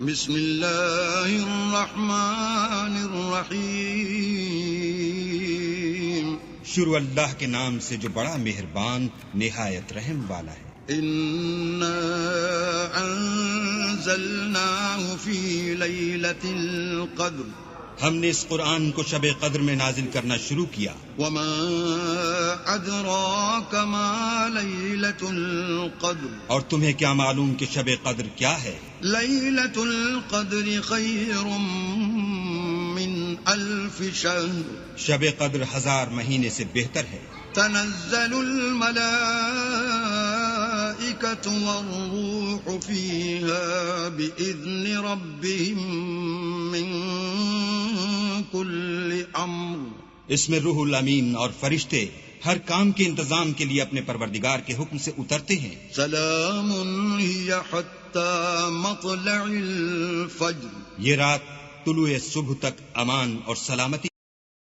بسم اللہ الرحمن الرحیم شروع اللہ کے نام سے جو بڑا مہربان نہایت رحم والا ہے۔ انا انزلناہ فی لیلۃ القدر ہم نے اس قرآن کو شب قدر میں نازل کرنا شروع کیا۔ وما ادراک ما لیلۃ القدر اور تمہیں کیا معلوم کہ شب قدر کیا ہے؟ لیلۃ القدر خیر من الف شہر شب قدر 1000 مہینے سے بہتر ہے۔ تنزل الملائکۃ والروح فیہا بإذن ربہم من کل امر اس میں روح الامین اور فرشتے ہر کام کے انتظام کے لیے اپنے پروردگار کے حکم سے اترتے ہیں۔ سلام ہی حتی مطلع الفجر یہ رات طلوع صبح تک امان اور سلامتی